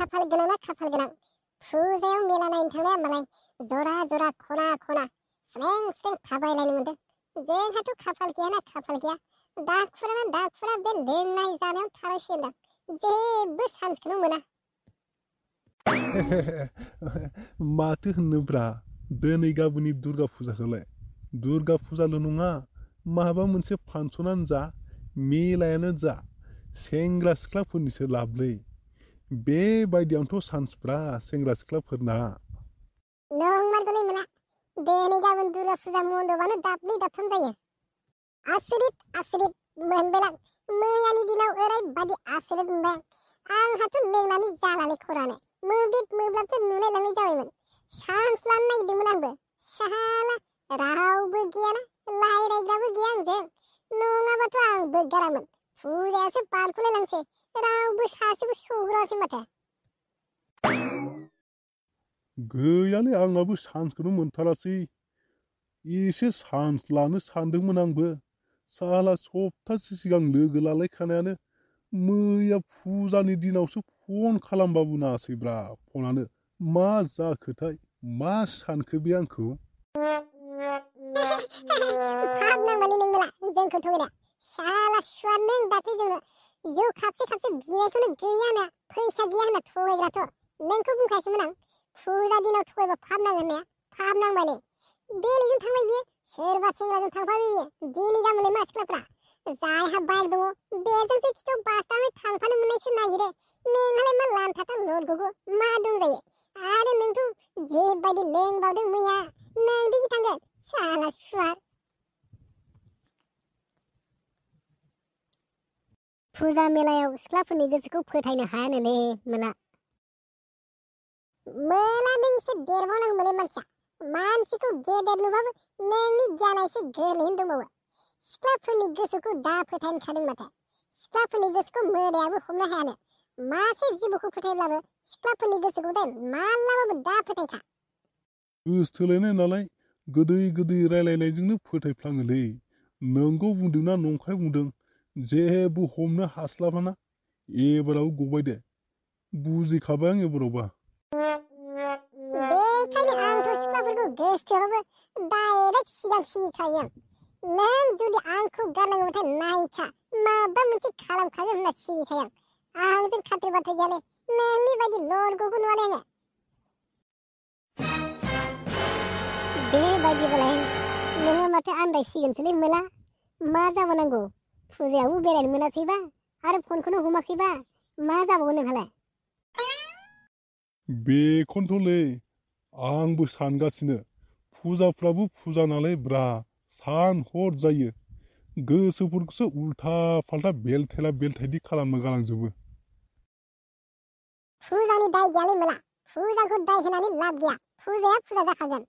खाफाल गोनांना खाफाल गोनां फुजायाव मेला नायनो थांनाया मालाय जरा जरा खना खना स्रें स्रें थाबायलायनो मोनदों। जोंहाथ' खाफाल गैयाना खाफाल गैया। दाखुराना दाखुरा बे लोंनाय जानायाव थानांसिगोनदां। जेबो सान्सखौनो मोना। माथो होननोब्रा दिनै गाबोननि दुर्गा फुजाखौलाय दुर्गा फुजाल' नङा माबा मोनसे फांसनानो जा मेलायानो जा सेंग्रा सिख्लाफोरनिसो लाबलै बेबायदियावनोथ' सान्सफ्रा सेंग्रा सिख्लाफोरना। नंमारगौलै मोना दिनै गाबोन दुर्गा फुजा मन्दपआनो दाबनै दाबथाम जायो। आसरित आसरित मोनबायलां। मैयानि दिनाव ओरैबादि आसरित मोनबाय आंहाथ' लोंनानै जालालै खरानो मोब्लिब मोब्लाबसो नुलायलांनाय जाबायमोन। सान्स लानो नागिरदोंमोन आंबो साला रावबो गैयाना रायज्लायग्राबो गैया आंजों। नङाबाथ' आंबो गारामोन फुजायासो बारख'लायलांसै रावबो सासेबो सौहरासै माथो। गैयालै आंनाबो सान्सखौनो मोनथारासै। एसे सान्स लानो सानदोंमोन आंबो साला सप्तासे सिगां लोगो लालायखानायानो मैया फुजानि दिनावसो फन खालामबाबो नाङासैब्रा फनानो। मा जाखोथाय मा सानखो बे आंखौ। फाब नांबायलै नों मोला जोंखौ थगायना साला सुवार नों दाख्लै जोंनो जौ खाबसे खाबसे बिनायखौनो गैया होनना फैसा गैया होनना थगायग्राथ' नोंखौ बुंखायाखैमोन आं फुजा दिनाव थगायबा फाब नाङो होननाया। फाब नांबायलै बेलेगजों थांबाय बियो सोरबा सेंग्राजों थांफाबाय बियो दिनै गाबोनलाय मा सिख्लाफ्रा जायहा बाइक दङ बेजोंसो खिथाव बासनानै थांफानो मोननायसो नागिरो। नोंहालाय मा लान्थाथा लरग'गौ मा दंजायो आरो नोंथ' जेबायदि लोंबावदों मैया नोंदि थांगोन साला सुवार। फुजा मेलायाव सिख्लाफोरनि गोसोखौ फोथायनो हायानोलै मोना। मोना नों एसे देरबावनांगौमोनलै मानसिया मानसिखौ गेदेर नुबाबो नोंनि गियाना एसे गोरलैयैनो दंबावो। सिख्लाफोरनि गोसोखौ दा फोथायनो थादों माथो। सिख्लाफोरनि गोसोखौ मोदायाबो हमनो हायानो। मासे जिबौखौ फोथायब्लाबो सिख्लाफोरनि गोसोखौथाय मालाबाबो दा फोथायखा। गोसथोलायनाय नालाय गोदै गोदै रायलायनायजोंनो फोथायफ्लाङोलै। नोंगौ बुंदोंना नंखाय बुंदों जेबो हमनो हास्लाबाना एबाराव गबाय दे बुजिखाबाय आं एबारावबा। बेखायनो आंथ' सिख्लाफोरखौ गोसथोआबाबो डाइरेक्ट सिगां सिगिखायो आं। नों जुदि आंखौ गारनांगौबाथाय नायखा माबा मोनसे खालामखागोन होनना सिगिखायो आं। आंजों खाथ्रि बाथ्रा गैयालै नोंनि बायदि लरग'खौ नुवालै आङो। बेबायदिबालाय नोङो माथो आन्दायसिगोनसोलै मोला मा जाबावनांगौ फुजायावबो बेरायनो मोनासैबा आरो फनखौनो हमाखैबा मा जाबावगोन नोंहालाय। बेखौनोथ'लै आंबो सानगासिनो फुजाफ्राबो फुजा नालाय ब्रा सान हर जायो गोसोफोरखौसो उल्था फाल्था बेलथायला बेलथायदि खालामनो गालांजोबो। फुजानि दाय गैयालै मोला फुजाखौ दाय होनानै लाब गैया फुजाया फुजा जाखागोन।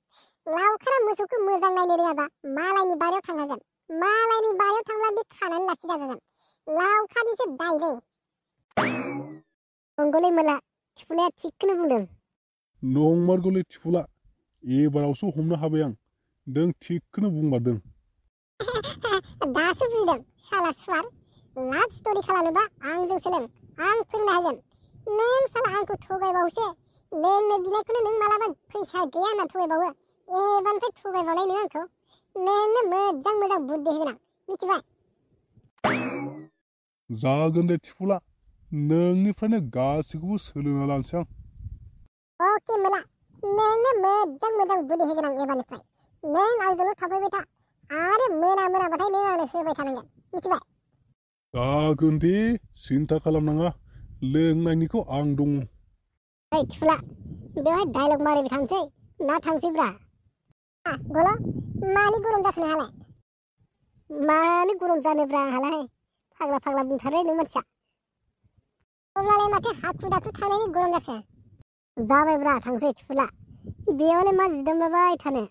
लावखारा मोसौखौ मोजां नायनो रोङाबा मालायनि बारियाव थांनांगोन मालायनि बारियाव थांब्ला बे खानानै लाखिजागोन लावखारनिसो दायलै। नंगौलै मोला थिफुलाया थिगखौनो बुंदों। नंमारगौलै थिफुला एबारावसो हमनो हाबाय आं नों थिगखौनो बुंमारदों। दासो बुजिदों साला सुवार लाभ स्ट'रि खालामनोबा आंजों सोलों आं फोरोंना होगोन। नों साला आंखौ थगायबावोसो लोंनो बिनायखौनो नों मालाबा फैसा गैया होनना थगायबावो एबारनिफ्राय थगायबावलाय नों आंखौ नोंनो मोजां मोजां बुद्धि होगोन आं मिथिबाय। जागोन दे थिफुला नोंनिफ्रायनो गासैखौबो सोलोंना लानोसै आं। अके मोला नोंनो मोजां मोजां बुद्धि होगोन आं एबारनिफ्राय नों आंजोंल' थाफैबाय था आरो मोनाबाथाय नों आंनो होबाय थानांगोन मिथिबाय। जागोन दे सिन्था खालामनाङा लोंनायनिखौ आं दङ। ओइ थिफुला बेवहाय डायलग मारिबाय थांसै ना थांसैब्रा। गल' मानि गरम जाखो नोंहालाय मानो गरम जानोब्रा आंहालाय फाग्ला फाग्ला बुंथारो नों मानसिया। अब्लालाय माथो हाखु दाखु थांनायनि गरम जाखो। जाबायब्रा थांसै थिफुला बेयावलाय मा जिदोमलाबाय थानो।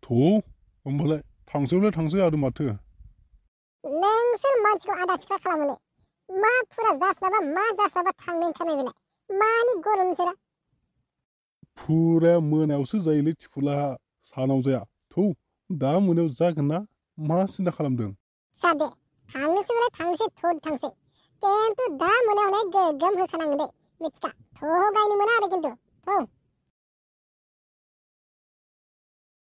थ' होमबालाय थांसैब्ला थांसै आरो माथो। नोंसोर मानसिखौ आदा सिख्ला खालामोलै मा फुरा जास्लाबा मा जास्लाबा थांनो ओंखारनाय बेलाय मानि गरम नोंसोरा। फुराया मोनायावसो जायोलै थिफुला सानाव जाया। थ' दा मोनायाव जागोन ना मा सिन्था खालामदों। जादे थांनोसैबालाय थांसै थ' थांसै खिन्थु दा मोनायावलाय गोगोम होखानांगोन दे मिथिखा थ' गायनो मोना आरो खिन्थु थ'